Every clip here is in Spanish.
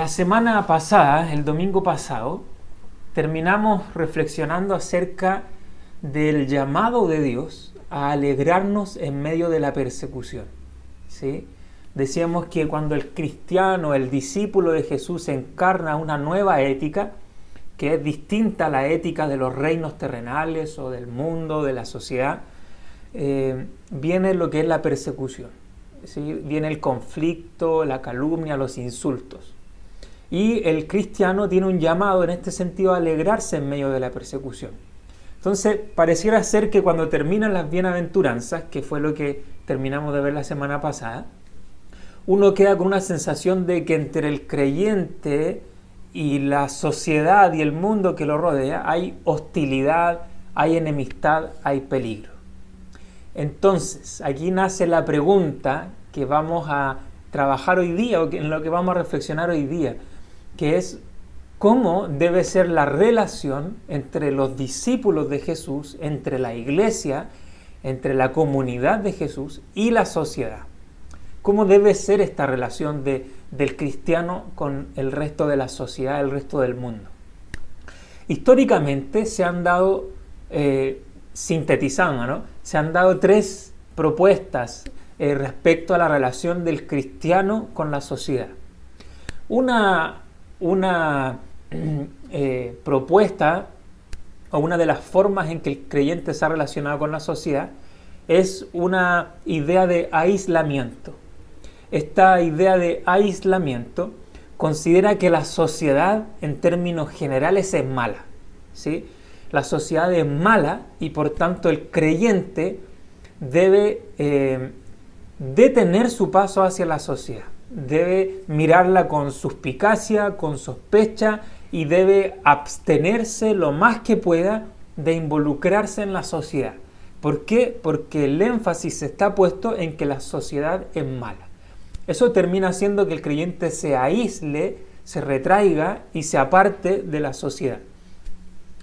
La semana pasada, el domingo pasado, terminamos reflexionando acerca del llamado de Dios a alegrarnos en medio de la persecución, ¿sí? Decíamos que cuando el cristiano, el discípulo de Jesús, encarna una nueva ética, que es distinta a la ética de los reinos terrenales o del mundo, de la sociedad, viene lo que es la persecución, ¿sí? Viene el conflicto, la calumnia, los insultos. Y el cristiano tiene un llamado en este sentido a alegrarse en medio de la persecución. Entonces, pareciera ser que cuando terminan las bienaventuranzas, que fue lo que terminamos de ver la semana pasada, uno queda con una sensación de que entre el creyente y la sociedad y el mundo que lo rodea hay hostilidad, hay enemistad, hay peligro. Entonces, aquí nace la pregunta que vamos a trabajar hoy día, o en lo que vamos a reflexionar hoy día, que es cómo debe ser la relación entre los discípulos de Jesús, entre la iglesia, entre la comunidad de Jesús y la sociedad. ¿Cómo debe ser esta relación del cristiano con el resto de la sociedad, el resto del mundo? Históricamente se han dado, sintetizando, ¿no? Se han dado tres propuestas respecto a la relación del cristiano con la sociedad. Una propuesta o una de las formas en que el creyente se ha relacionado con la sociedad es una idea de aislamiento. Esta idea de aislamiento considera que la sociedad en términos generales es mala, ¿sí? La sociedad es mala y por tanto el creyente debe detener su paso hacia la sociedad. Debe mirarla con suspicacia, con sospecha y debe abstenerse lo más que pueda de involucrarse en la sociedad. ¿Por qué? Porque el énfasis está puesto en que la sociedad es mala. Eso termina haciendo que el creyente se aísle, se retraiga y se aparte de la sociedad.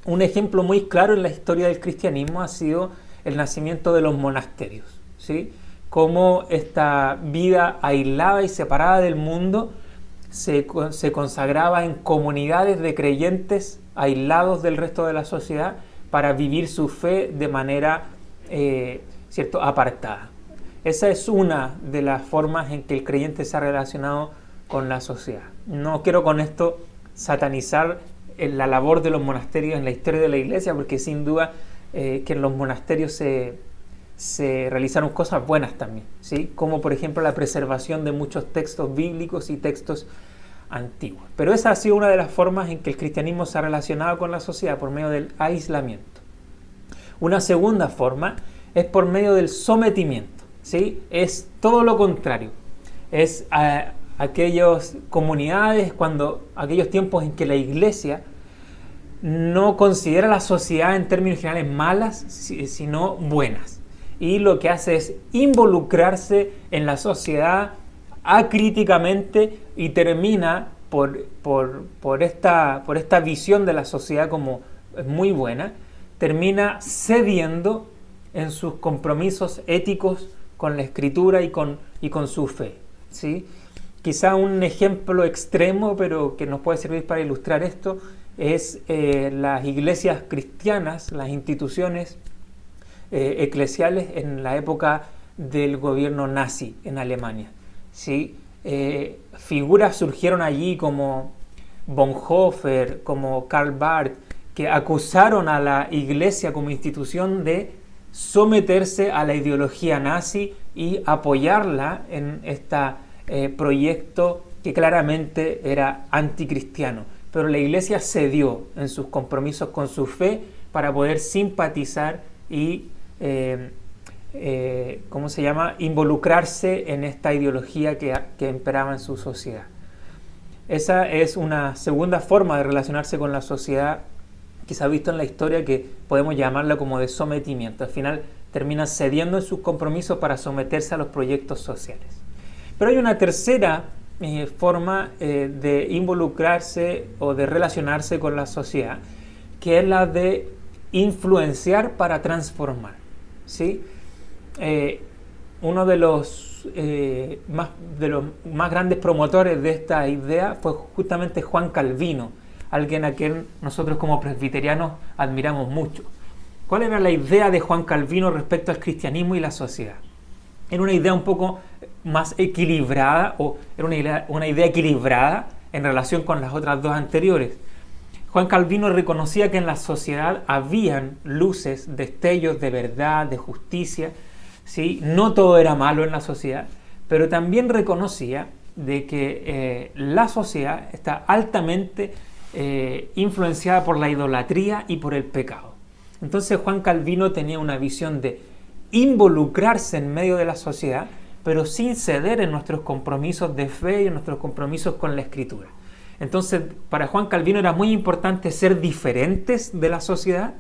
Un ejemplo muy claro en la historia del cristianismo ha sido el nacimiento de los monasterios, ¿sí? Cómo esta vida aislada y separada del mundo se consagraba en comunidades de creyentes aislados del resto de la sociedad para vivir su fe de manera apartada. Esa es una de las formas en que el creyente se ha relacionado con la sociedad. No quiero con esto satanizar la labor de los monasterios en la historia de la iglesia, porque sin duda que en los monasterios se realizaron cosas buenas también, ¿sí? Como por ejemplo la preservación de muchos textos bíblicos y textos antiguos. Pero esa ha sido una de las formas en que el cristianismo se ha relacionado con la sociedad, por medio del aislamiento. Una segunda forma es por medio del sometimiento, ¿sí? Es todo lo contrario. Es aquellas comunidades, aquellos tiempos en que la iglesia no considera la sociedad en términos generales malas, sino buenas. Y lo que hace es involucrarse en la sociedad acríticamente y termina por esta visión de la sociedad como muy buena, termina cediendo en sus compromisos éticos con la Escritura y con su fe, ¿sí? Quizá un ejemplo extremo, pero que nos puede servir para ilustrar esto, es las iglesias cristianas, las instituciones eclesiales en la época del gobierno nazi en Alemania, ¿sí? Figuras surgieron allí como Bonhoeffer, como Karl Barth, que acusaron a la iglesia como institución de someterse a la ideología nazi y apoyarla en este proyecto que claramente era anticristiano. Pero la iglesia cedió en sus compromisos con su fe para poder simpatizar y involucrarse en esta ideología que imperaba en su sociedad. Esa es una segunda forma de relacionarse con la sociedad que se ha visto en la historia, que podemos llamarla como de sometimiento. Al final terminan cediendo en sus compromisos para someterse a los proyectos sociales. Pero hay una tercera forma de involucrarse o de relacionarse con la sociedad, que es la de influenciar para transformar, ¿sí? uno de los más grandes promotores de esta idea fue justamente Juan Calvino, alguien a quien nosotros como presbiterianos admiramos mucho. ¿Cuál era la idea de Juan Calvino respecto al cristianismo y la sociedad? Era una idea un poco más equilibrada, o era una idea equilibrada en relación con las otras dos anteriores. Juan Calvino reconocía que en la sociedad habían luces, destellos de verdad, de justicia, ¿sí? No todo era malo en la sociedad, pero también reconocía de que la sociedad está altamente influenciada por la idolatría y por el pecado. Entonces Juan Calvino tenía una visión de involucrarse en medio de la sociedad, pero sin ceder en nuestros compromisos de fe y en nuestros compromisos con la Escritura. Entonces, para Juan Calvino era muy importante ser diferentes de la sociedad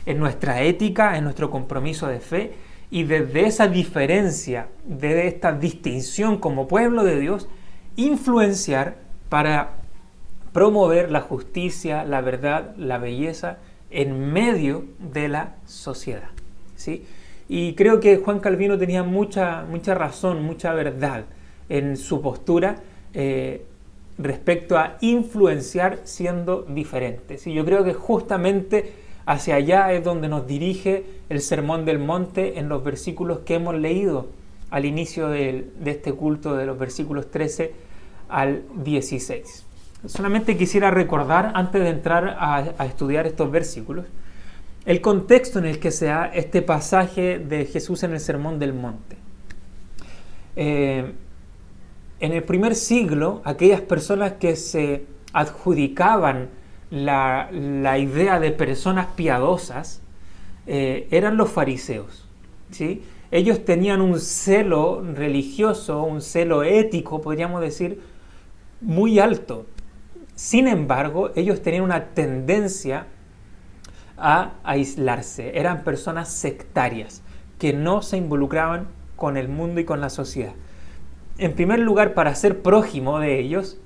en nuestra ética, en nuestro compromiso de fe, y desde esa diferencia, desde esta distinción como pueblo de Dios, influenciar para promover la justicia, la verdad, la belleza en medio de la sociedad, ¿sí? Y creo que Juan Calvino tenía mucha razón, mucha verdad en su postura respecto a influenciar siendo diferentes. Y yo creo que justamente hacia allá es donde nos dirige el Sermón del Monte en los versículos que hemos leído al inicio de este culto, de los versículos 13 al 16. Solamente quisiera recordar, antes de entrar a estudiar estos versículos, el contexto en el que se da este pasaje de Jesús en el Sermón del Monte. En el primer siglo, aquellas personas que se adjudicaban la idea de personas piadosas eran los fariseos, ¿sí? Ellos tenían un celo religioso, un celo ético, podríamos decir, muy alto. Sin embargo, ellos tenían una tendencia a aislarse. Eran personas sectarias que no se involucraban con el mundo y con la sociedad. En primer lugar, para ser prójimo de ellos,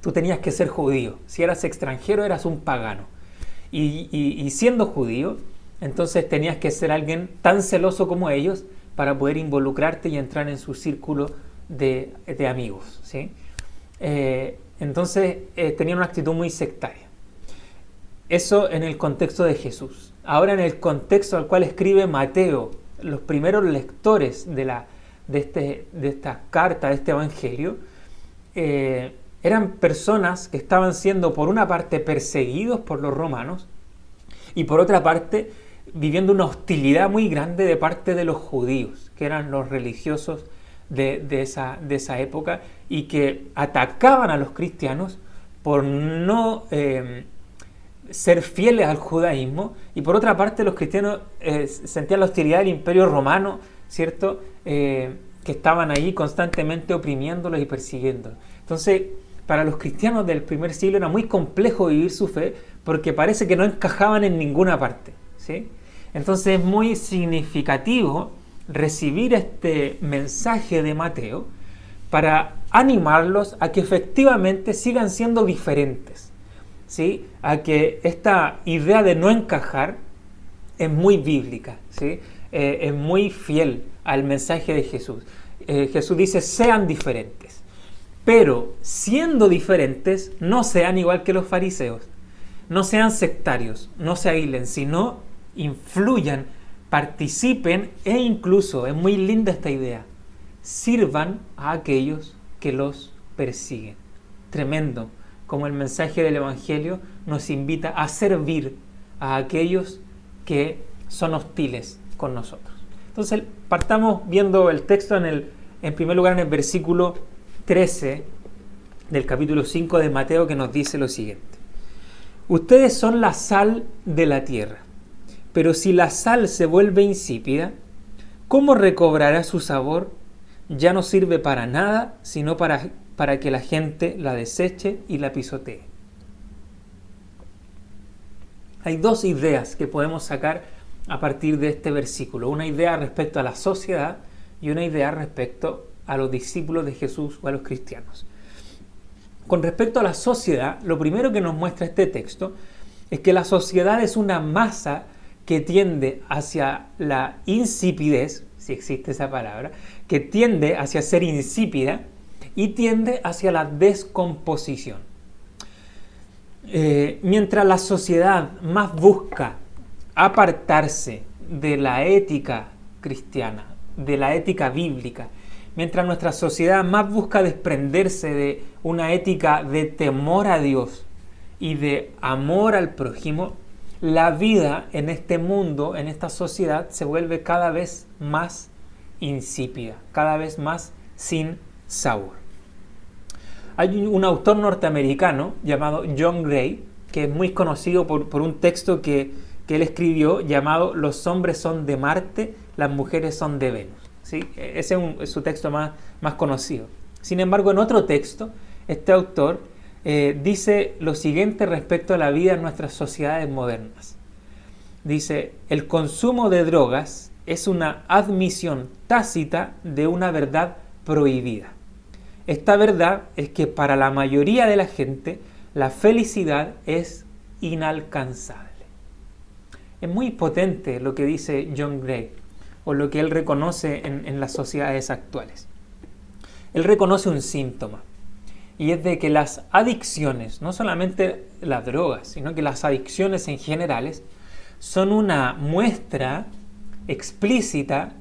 tú tenías que ser judío. Si eras extranjero, eras un pagano. Y siendo judío, entonces tenías que ser alguien tan celoso como ellos para poder involucrarte y entrar en su círculo de amigos, ¿sí? Entonces tenían una actitud muy sectaria. Eso en el contexto de Jesús. Ahora en el contexto al cual escribe Mateo, los primeros lectores de esta carta, de este evangelio, eran personas que estaban siendo por una parte perseguidos por los romanos y por otra parte viviendo una hostilidad muy grande de parte de los judíos, que eran los religiosos de esa época y que atacaban a los cristianos por no ser fieles al judaísmo, y por otra parte los cristianos sentían la hostilidad del imperio romano, ¿cierto? Que estaban ahí constantemente oprimiéndolos y persiguiéndolos. Entonces, para los cristianos del primer siglo era muy complejo vivir su fe porque parece que no encajaban en ninguna parte, ¿sí? Entonces es muy significativo recibir este mensaje de Mateo para animarlos a que efectivamente sigan siendo diferentes, ¿sí? A que esta idea de no encajar es muy bíblica, ¿sí? Es muy fiel al mensaje de Jesús. Jesús dice, sean diferentes, pero siendo diferentes, no sean igual que los fariseos, no sean sectarios, no se aíslen, sino influyan, participen e incluso, es muy linda esta idea, sirvan a aquellos que los persiguen. Tremendo como el mensaje del Evangelio nos invita a servir a aquellos que son hostiles con nosotros. Entonces partamos viendo el texto en primer lugar en el versículo 13 del capítulo 5 de Mateo, que nos dice lo siguiente: ustedes son la sal de la tierra, pero si la sal se vuelve insípida, ¿cómo recobrará su sabor? Ya no sirve para nada, sino para que la gente la deseche y la pisotee. Hay dos ideas que podemos sacar a partir de este versículo. Una idea respecto a la sociedad y una idea respecto a los discípulos de Jesús o a los cristianos. Con respecto a la sociedad, lo primero que nos muestra este texto es que la sociedad es una masa que tiende hacia la insipidez, si existe esa palabra, que tiende hacia ser insípida y tiende hacia la descomposición. Mientras la sociedad más busca apartarse de la ética cristiana, de la ética bíblica, mientras nuestra sociedad más busca desprenderse de una ética de temor a Dios y de amor al prójimo, la vida en este mundo, en esta sociedad, se vuelve cada vez más insípida, cada vez más sin sabor. Hay un autor norteamericano llamado John Gray, que es muy conocido por un texto que él escribió llamado Los hombres son de Marte, las mujeres son de Venus. ¿Sí? Ese es su texto más conocido. Sin embargo, en otro texto, este autor dice lo siguiente respecto a la vida en nuestras sociedades modernas. Dice, el consumo de drogas es una admisión tácita de una verdad prohibida. Esta verdad es que para la mayoría de la gente la felicidad es inalcanzable. Es muy potente lo que dice John Gray, o lo que él reconoce en las sociedades actuales. Él reconoce un síntoma, y es de que las adicciones, no solamente las drogas, sino que las adicciones en generales, son una muestra explícita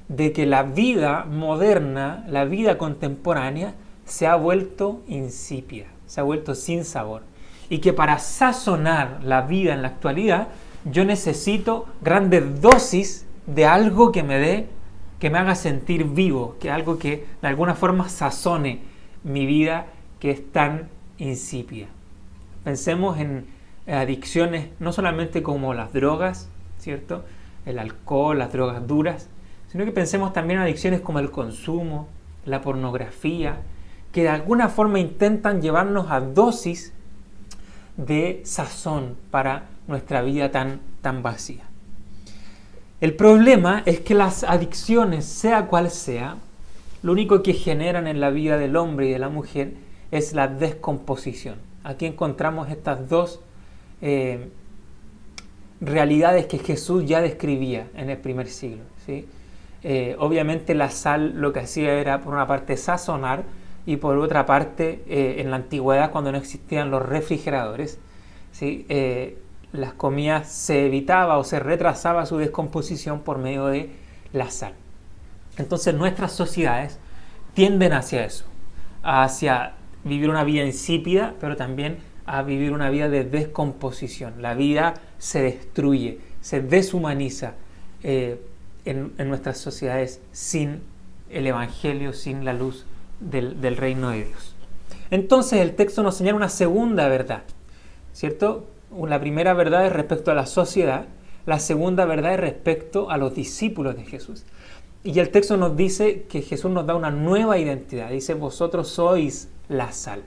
de que la vida moderna, la vida contemporánea, se ha vuelto insípida, se ha vuelto sin sabor. Y que para sazonar la vida en la actualidad, yo necesito grandes dosis de algo que me haga sentir vivo, que algo que de alguna forma sazone mi vida que es tan insípida. Pensemos en adicciones no solamente como las drogas, ¿cierto? El alcohol, las drogas duras, sino que pensemos también en adicciones como el consumo, la pornografía, que de alguna forma intentan llevarnos a dosis de sazón para nuestra vida tan vacía. El problema es que las adicciones, sea cual sea, lo único que generan en la vida del hombre y de la mujer es la descomposición. Aquí encontramos estas dos realidades que Jesús ya describía en el primer siglo, ¿sí? Obviamente la sal lo que hacía era, por una parte, sazonar, y por otra parte, en la antigüedad, cuando no existían los refrigeradores, ¿sí? Las comidas se evitaba o se retrasaba su descomposición por medio de la sal. Entonces nuestras sociedades tienden hacia eso, hacia vivir una vida insípida, pero también a vivir una vida de descomposición. La vida se destruye, se deshumaniza en nuestras sociedades sin el Evangelio, sin la luz del reino de Dios. Entonces el texto nos señala una segunda verdad, ¿cierto? La primera verdad es respecto a la sociedad, la segunda verdad es respecto a los discípulos de Jesús. Y el texto nos dice que Jesús nos da una nueva identidad, dice, vosotros sois la sal.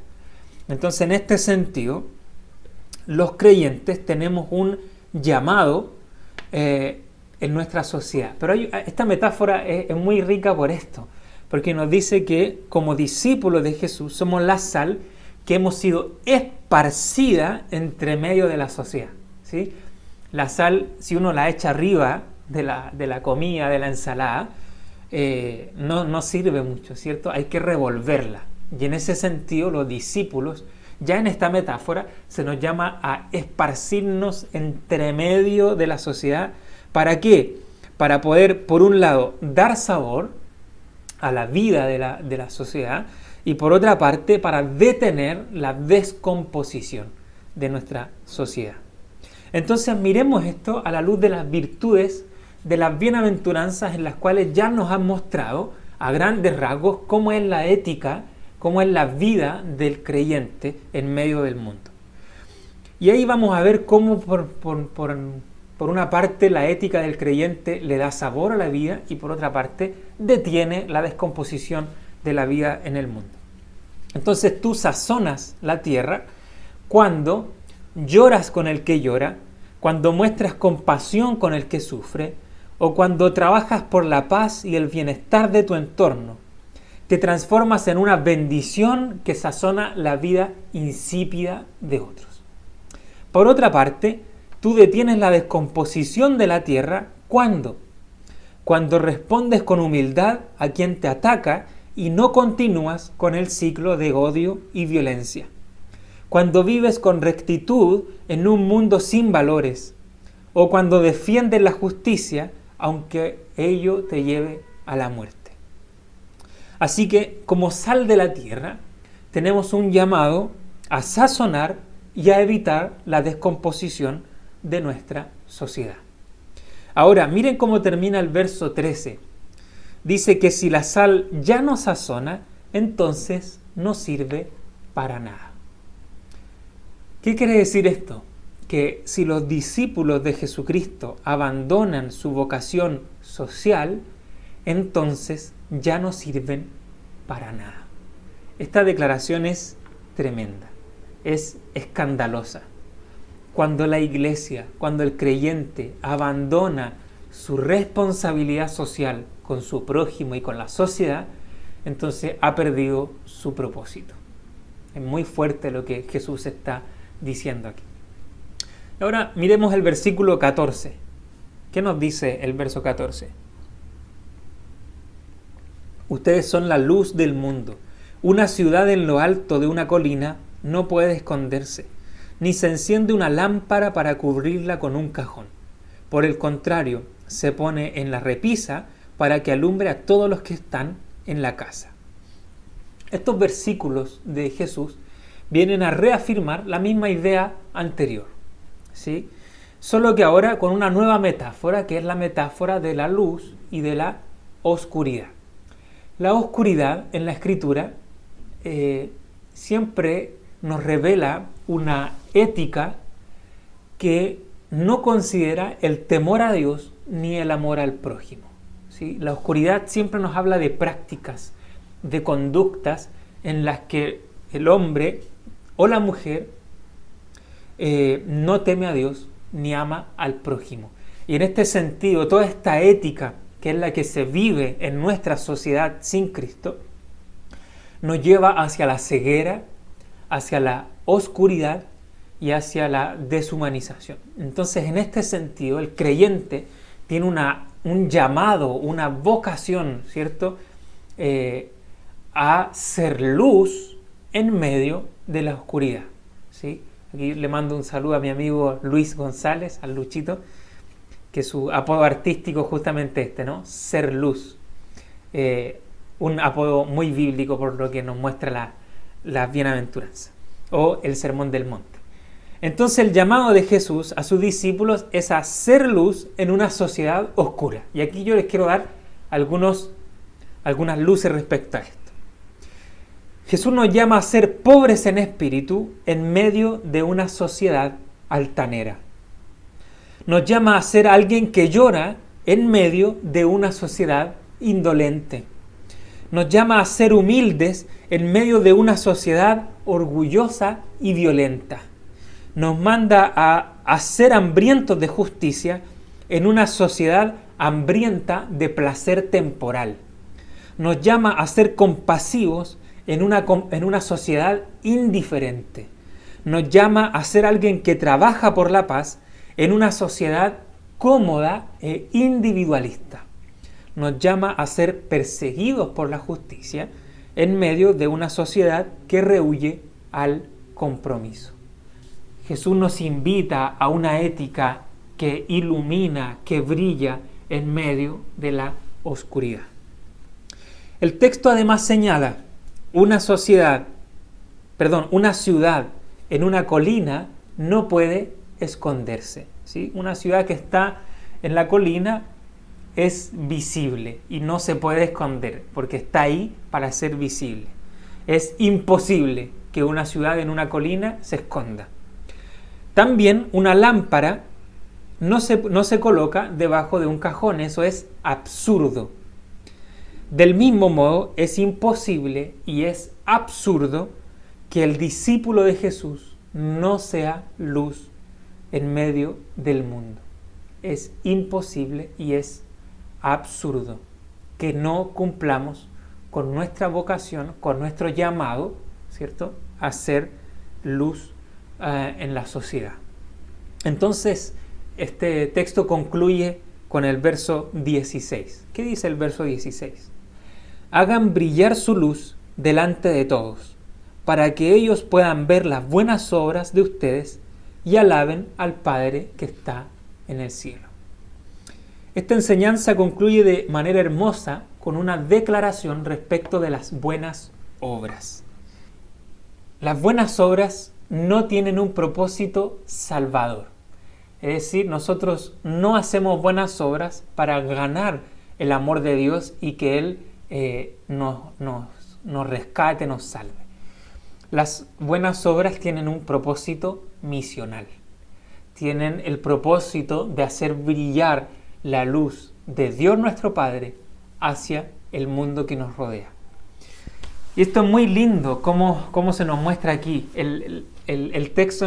Entonces, en este sentido, los creyentes tenemos un llamado en nuestra sociedad. Pero esta metáfora es muy rica por esto, porque nos dice que como discípulos de Jesús somos la sal que hemos sido esparcida entre medio de la sociedad, ¿sí? La sal, si uno la echa arriba de la comida, de la ensalada, no sirve mucho, ¿cierto? Hay que revolverla. Y en ese sentido, los discípulos, ya en esta metáfora, se nos llama a esparcirnos entre medio de la sociedad. ¿Para qué? Para poder, por un lado, dar sabor a la vida de la sociedad, y por otra parte, para detener la descomposición de nuestra sociedad. Entonces miremos esto a la luz de las virtudes, de las bienaventuranzas en las cuales ya nos han mostrado a grandes rasgos cómo es la ética, cómo es la vida del creyente en medio del mundo. Y ahí vamos a ver cómo por una parte la ética del creyente le da sabor a la vida y por otra parte detiene la descomposición de la vida en el mundo. Entonces tú sazonas la tierra cuando lloras con el que llora, cuando muestras compasión con el que sufre, o cuando trabajas por la paz y el bienestar de tu entorno. Te transformas en una bendición que sazona la vida insípida de otros. Por otra parte, tú detienes la descomposición de la tierra cuando cuando respondes con humildad a quien te ataca y no continúas con el ciclo de odio y violencia. Cuando vives con rectitud en un mundo sin valores, o cuando defiendes la justicia, aunque ello te lleve a la muerte. Así que, como sal de la tierra, tenemos un llamado a sazonar y a evitar la descomposición de nuestra sociedad. Ahora, miren cómo termina el verso 13. Dice que si la sal ya no sazona, entonces no sirve para nada. ¿Qué quiere decir esto? Que si los discípulos de Jesucristo abandonan su vocación social, entonces ya no sirven para nada. Esta declaración es tremenda, es escandalosa. Cuando la iglesia, cuando el creyente abandona su responsabilidad social con su prójimo y con la sociedad, entonces ha perdido su propósito. Es muy fuerte lo que Jesús está diciendo aquí. Ahora miremos el versículo 14. ¿Qué nos dice el verso 14? Ustedes son la luz del mundo. Una ciudad en lo alto de una colina no puede esconderse, ni se enciende una lámpara para cubrirla con un cajón. Por el contrario, se pone en la repisa para que alumbre a todos los que están en la casa. Estos versículos de Jesús vienen a reafirmar la misma idea anterior, ¿sí? Solo que ahora con una nueva metáfora, que es la metáfora de la luz y de la oscuridad. La oscuridad en la Escritura siempre nos revela una ética que no considera el temor a Dios ni el amor al prójimo, ¿sí? La oscuridad siempre nos habla de prácticas, de conductas en las que el hombre o la mujer no teme a Dios ni ama al prójimo. Y en este sentido, toda esta ética, que es la que se vive en nuestra sociedad sin Cristo, nos lleva hacia la ceguera, hacia la oscuridad y hacia la deshumanización. Entonces, en este sentido, el creyente tiene un llamado, una vocación, ¿cierto?, a ser luz en medio de la oscuridad, ¿sí? Aquí le mando un saludo a mi amigo Luis González, al Luchito, que su apodo artístico justamente este, ¿no? Ser luz. Un apodo muy bíblico por lo que nos muestra la bienaventuranza o el sermón del monte. Entonces el llamado de Jesús a sus discípulos es a ser luz en una sociedad oscura. Y aquí yo les quiero dar algunas luces respecto a esto. Jesús nos llama a ser pobres en espíritu en medio de una sociedad altanera. Nos llama a ser alguien que llora en medio de una sociedad indolente. Nos llama a ser humildes en medio de una sociedad orgullosa y violenta. Nos manda a ser hambrientos de justicia en una sociedad hambrienta de placer temporal. Nos llama a ser compasivos en una sociedad indiferente. Nos llama a ser alguien que trabaja por la paz en una sociedad cómoda e individualista. Nos llama a ser perseguidos por la justicia en medio de una sociedad que rehúye al compromiso. Jesús nos invita a una ética que ilumina, que brilla en medio de la oscuridad. El texto además señala una ciudad en una colina no puede esconderse, ¿sí? Una ciudad que está en la colina es visible y no se puede esconder porque está ahí para ser visible. Es imposible que una ciudad en una colina se esconda. También una lámpara no se coloca debajo de un cajón, eso es absurdo. Del mismo modo, es imposible y es absurdo que el discípulo de Jesús no sea luz en medio del mundo. Es imposible y es absurdo que no cumplamos con nuestra vocación, con nuestro llamado, ¿cierto?, a ser luz en la sociedad. Entonces, este texto concluye con el verso 16. ¿Qué dice el verso 16? Hagan brillar su luz delante de todos, para que ellos puedan ver las buenas obras de ustedes y alaben al Padre que está en el cielo. Esta enseñanza concluye de manera hermosa con una declaración respecto de las buenas obras. Las buenas obras no tienen un propósito salvador. Es decir, nosotros no hacemos buenas obras para ganar el amor de Dios y que Él nos rescate, nos salve. Las buenas obras tienen un propósito misional. Tienen el propósito de hacer brillar la luz de Dios nuestro Padre hacia el mundo que nos rodea. Y esto es muy lindo, cómo se nos muestra aquí. El texto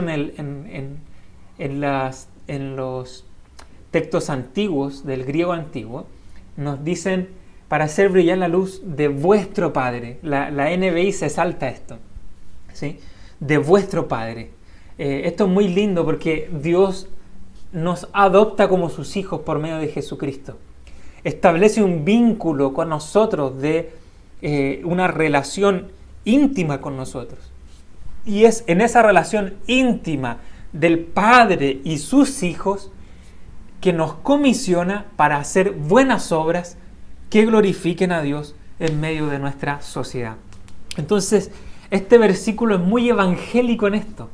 en los textos antiguos, del griego antiguo, nos dicen, para hacer brillar la luz de vuestro Padre. La NBI se salta esto, ¿sí? De vuestro Padre. Esto es muy lindo porque Dios nos adopta como sus hijos por medio de Jesucristo. Establece un vínculo con nosotros de una relación íntima con nosotros. Y es en esa relación íntima del Padre y sus hijos que nos comisiona para hacer buenas obras que glorifiquen a Dios en medio de nuestra sociedad. Entonces, este versículo es muy evangélico en esto.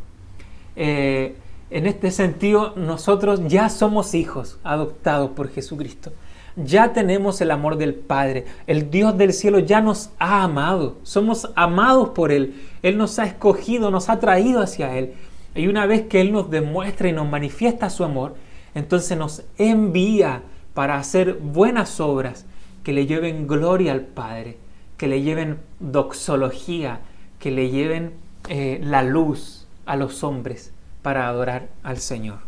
En este sentido, nosotros ya somos hijos adoptados por Jesucristo. Ya tenemos el amor del Padre. El Dios del cielo ya nos ha amado. Somos amados por Él. Él nos ha escogido, nos ha traído hacia Él. Y una vez que Él nos demuestra y nos manifiesta su amor, entonces nos envía para hacer buenas obras que le lleven gloria al Padre, que le lleven doxología, que le lleven la luz a los hombres para adorar al Señor.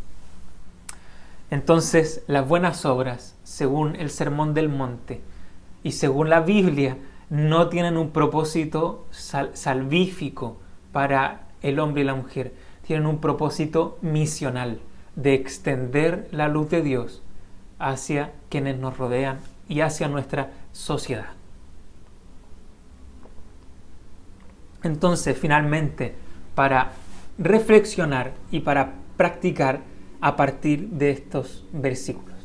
Entonces, las buenas obras, según el Sermón del Monte y según la Biblia, no tienen un propósito salvífico para el hombre y la mujer. Tienen un propósito misional de extender la luz de Dios hacia quienes nos rodean y hacia nuestra sociedad. Entonces, finalmente, para reflexionar y para practicar a partir de estos versículos.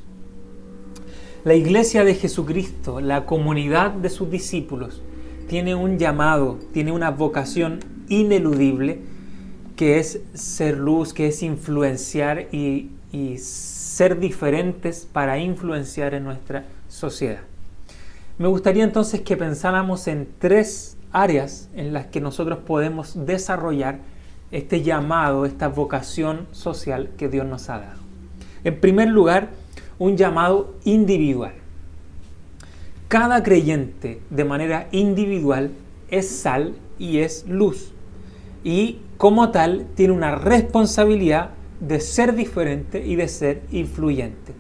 La Iglesia de Jesucristo, la comunidad de sus discípulos, tiene un llamado, tiene una vocación ineludible que es ser luz, que es influenciar y ser diferentes para influenciar en nuestra sociedad. Me gustaría entonces que pensáramos en 3 áreas en las que nosotros podemos desarrollar este llamado, esta vocación social que Dios nos ha dado. En primer lugar, un llamado individual. Cada creyente de manera individual es sal y es luz. Y como tal tiene una responsabilidad de ser diferente y de ser influyente.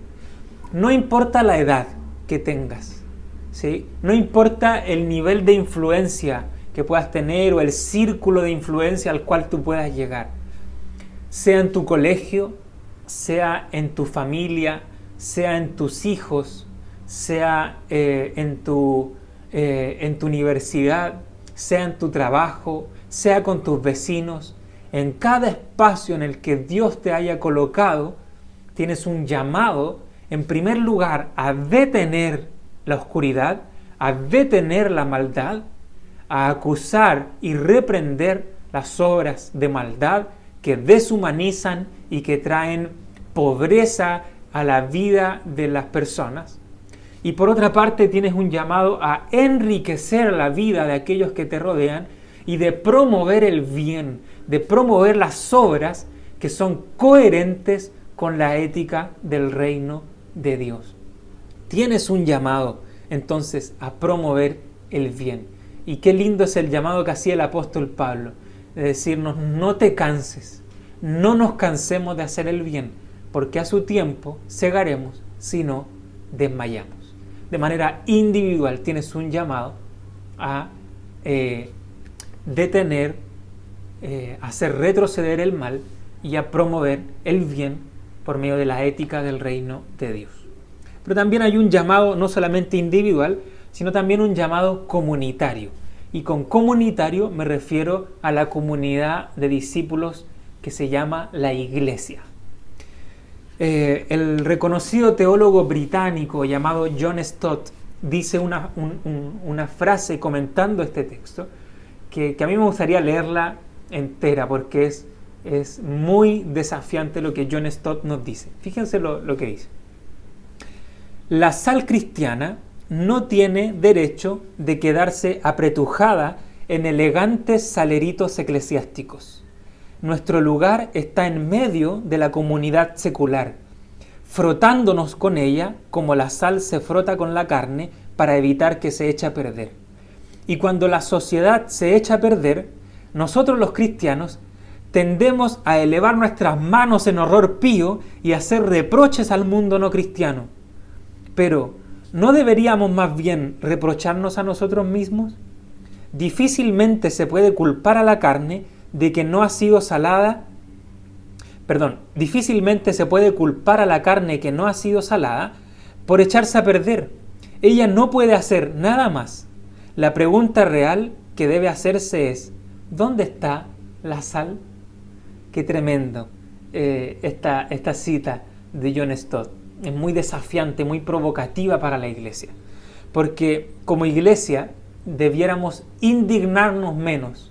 No importa la edad que tengas, ¿sí? No importa el nivel de influencia que puedas tener o el círculo de influencia al cual tú puedas llegar. Sea en tu colegio, sea en tu familia, sea en tus hijos, sea en tu universidad, sea en tu trabajo, sea con tus vecinos. En cada espacio en el que Dios te haya colocado, tienes un llamado, en primer lugar, a detener la oscuridad, a detener la maldad, a acusar y reprender las obras de maldad que deshumanizan y que traen pobreza a la vida de las personas. Y por otra parte tienes un llamado a enriquecer la vida de aquellos que te rodean y de promover el bien, de promover las obras que son coherentes con la ética del reino de Dios. Tienes un llamado entonces a promover el bien. Y qué lindo es el llamado que hacía el apóstol Pablo, de decirnos: no te canses, no nos cansemos de hacer el bien, porque a su tiempo segaremos si no desmayamos. De manera individual tienes un llamado a detener, hacer retroceder el mal y a promover el bien por medio de la ética del reino de Dios. pero también hay un llamado no solamente individual, sino también un llamado comunitario. Y con comunitario me refiero a la comunidad de discípulos que se llama la Iglesia. El reconocido teólogo británico llamado John Stott dice una frase comentando este texto que a mí me gustaría leerla entera porque es muy desafiante lo que John Stott nos dice. Fíjense lo que dice. La sal cristiana no tiene derecho de quedarse apretujada en elegantes saleritos eclesiásticos. Nuestro lugar está en medio de la comunidad secular, frotándonos con ella como la sal se frota con la carne para evitar que se eche a perder. Y cuando la sociedad se echa a perder, nosotros los cristianos tendemos a elevar nuestras manos en horror pío y a hacer reproches al mundo no cristiano. Pero, ¿no deberíamos más bien reprocharnos a nosotros mismos? Difícilmente se puede culpar a la carne de que no ha sido salada. Difícilmente se puede culpar a la carne que no ha sido salada por echarse a perder. Ella no puede hacer nada más. La pregunta real que debe hacerse es: ¿dónde está la sal? Qué tremendo esta cita de John Stott. Es muy desafiante, muy provocativa para la iglesia. Porque como iglesia debiéramos indignarnos menos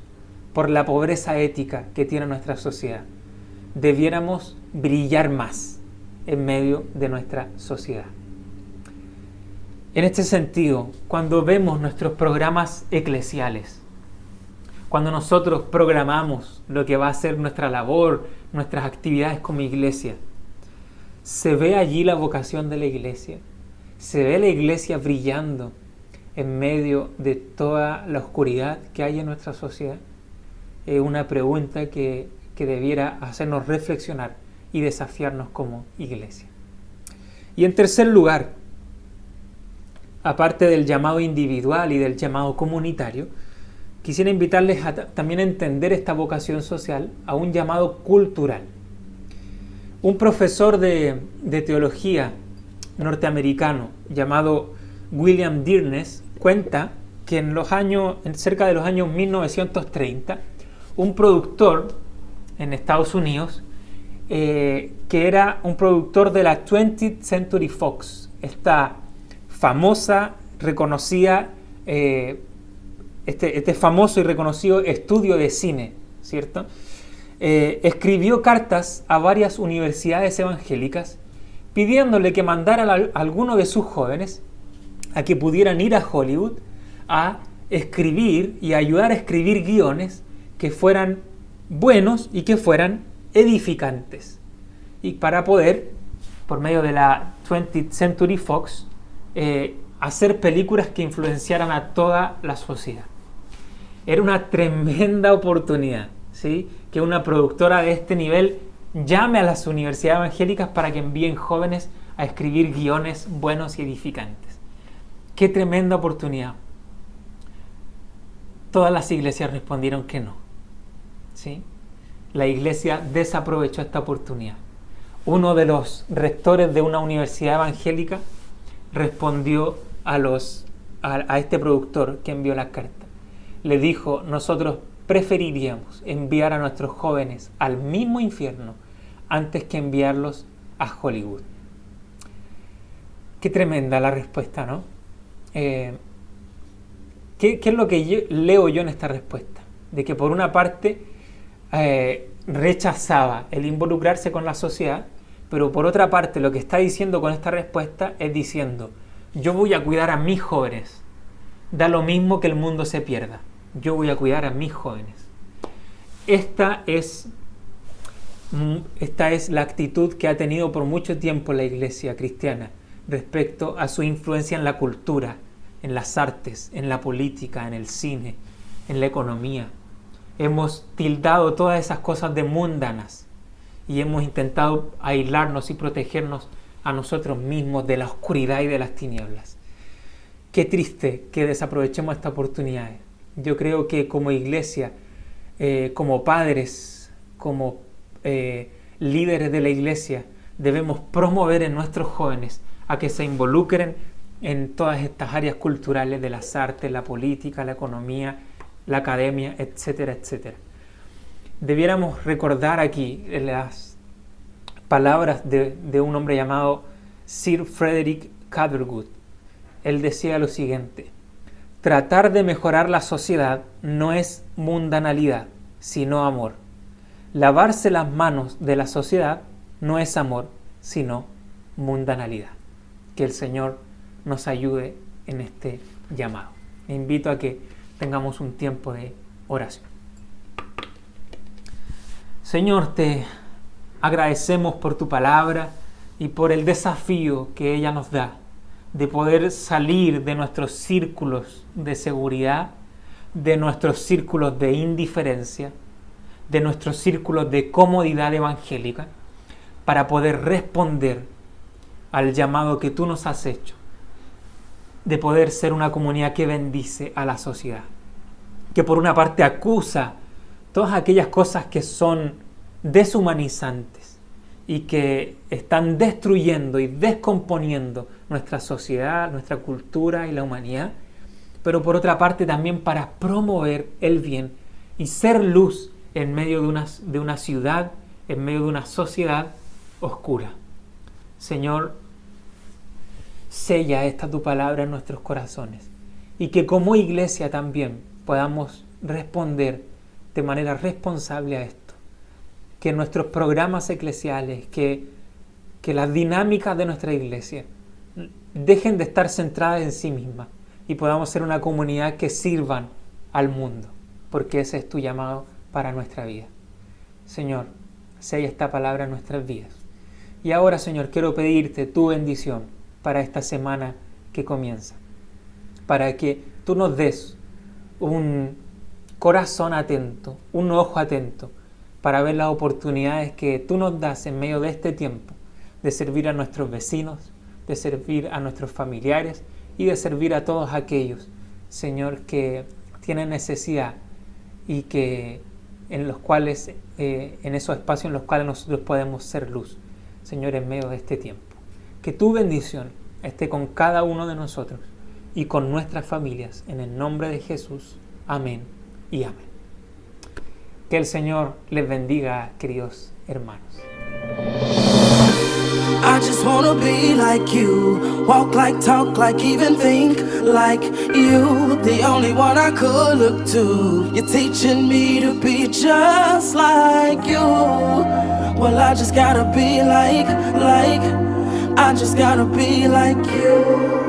por la pobreza ética que tiene nuestra sociedad. Debiéramos brillar más en medio de nuestra sociedad. En este sentido, cuando vemos nuestros programas eclesiales, cuando nosotros programamos lo que va a ser nuestra labor, nuestras actividades como iglesia, ¿se ve allí la vocación de la iglesia? ¿Se ve la iglesia brillando en medio de toda la oscuridad que hay en nuestra sociedad? Es una pregunta que debiera hacernos reflexionar y desafiarnos como iglesia. Y en tercer lugar, aparte del llamado individual y del llamado comunitario, quisiera invitarles también a entender esta vocación social a un llamado cultural. Un profesor de teología norteamericano llamado William Dearness cuenta que en cerca de los años 1930, un productor en Estados Unidos, que era un productor de la 20th Century Fox, esta famosa, reconocida, este famoso y reconocido estudio de cine, ¿cierto? Escribió cartas a varias universidades evangélicas pidiéndole que mandaran a alguno de sus jóvenes a que pudieran ir a Hollywood a escribir y ayudar a escribir guiones que fueran buenos y que fueran edificantes. Y para poder, por medio de la 20th Century Fox, hacer películas que influenciaran a toda la sociedad. Era una tremenda oportunidad, ¿sí? Que una productora de este nivel llame a las universidades evangélicas para que envíen jóvenes a escribir guiones buenos y edificantes. ¡Qué tremenda oportunidad! Todas las iglesias respondieron que no, ¿sí? La iglesia desaprovechó esta oportunidad. Uno de los rectores de una universidad evangélica respondió a este productor que envió las cartas. Le dijo: nosotros preferiríamos enviar a nuestros jóvenes al mismo infierno antes que enviarlos a Hollywood. Qué tremenda la respuesta, ¿no? ¿Qué es lo que leo yo en esta respuesta? De que por una parte rechazaba el involucrarse con la sociedad, pero por otra parte lo que está diciendo con esta respuesta es diciendo: yo voy a cuidar a mis jóvenes, da lo mismo que el mundo se pierda, yo voy a cuidar a mis jóvenes. Esta es la actitud que ha tenido por mucho tiempo la iglesia cristiana respecto a su influencia en la cultura, en las artes, en la política, en el cine, en la economía. Hemos tildado todas esas cosas de mundanas y hemos intentado aislarnos y protegernos a nosotros mismos de la oscuridad y de las tinieblas. Qué triste que desaprovechemos esta oportunidad. Yo creo que como iglesia, como padres, como líderes de la iglesia, debemos promover en nuestros jóvenes a que se involucren en todas estas áreas culturales de las artes, la política, la economía, la academia, etcétera, etcétera. Debiéramos recordar aquí las palabras de un hombre llamado Sir Frederick Catherwood. Él decía lo siguiente: tratar de mejorar la sociedad no es mundanalidad, sino amor. Lavarse las manos de la sociedad no es amor, sino mundanalidad. Que el Señor nos ayude en este llamado. Me invito a que tengamos un tiempo de oración. Señor, te agradecemos por tu palabra y por el desafío que ella nos da de poder salir de nuestros círculos de seguridad, de nuestros círculos de indiferencia, de nuestros círculos de comodidad evangélica, para poder responder al llamado que tú nos has hecho, de poder ser una comunidad que bendice a la sociedad, que por una parte acusa todas aquellas cosas que son deshumanizantes y que están destruyendo y descomponiendo nuestra sociedad, nuestra cultura y la humanidad, pero por otra parte también para promover el bien y ser luz en medio de una ciudad, en medio de una sociedad oscura. Señor, sella esta tu palabra en nuestros corazones y que como iglesia también podamos responder de manera responsable a esto. Que nuestros programas eclesiales, que las dinámicas de nuestra iglesia dejen de estar centradas en sí mismas y podamos ser una comunidad que sirvan al mundo, porque ese es tu llamado para nuestra vida. Señor, sella esta palabra en nuestras vidas. Y ahora, Señor, quiero pedirte tu bendición para esta semana que comienza, para que tú nos des un corazón atento, un ojo atento, para ver las oportunidades que tú nos das en medio de este tiempo, de servir a nuestros vecinos, de servir a nuestros familiares y de servir a todos aquellos, Señor, que tienen necesidad y que en los cuales, en esos espacios en los cuales nosotros podemos ser luz, Señor, en medio de este tiempo. Que tu bendición esté con cada uno de nosotros y con nuestras familias, en el nombre de Jesús. Amén y amén. Que el Señor les bendiga, queridos hermanos. I just wanna be like you, walk like, talk like, even think like you. The only one I could look to. You're teaching me to be just like you. Well, I just gotta be like, I just gotta be like you.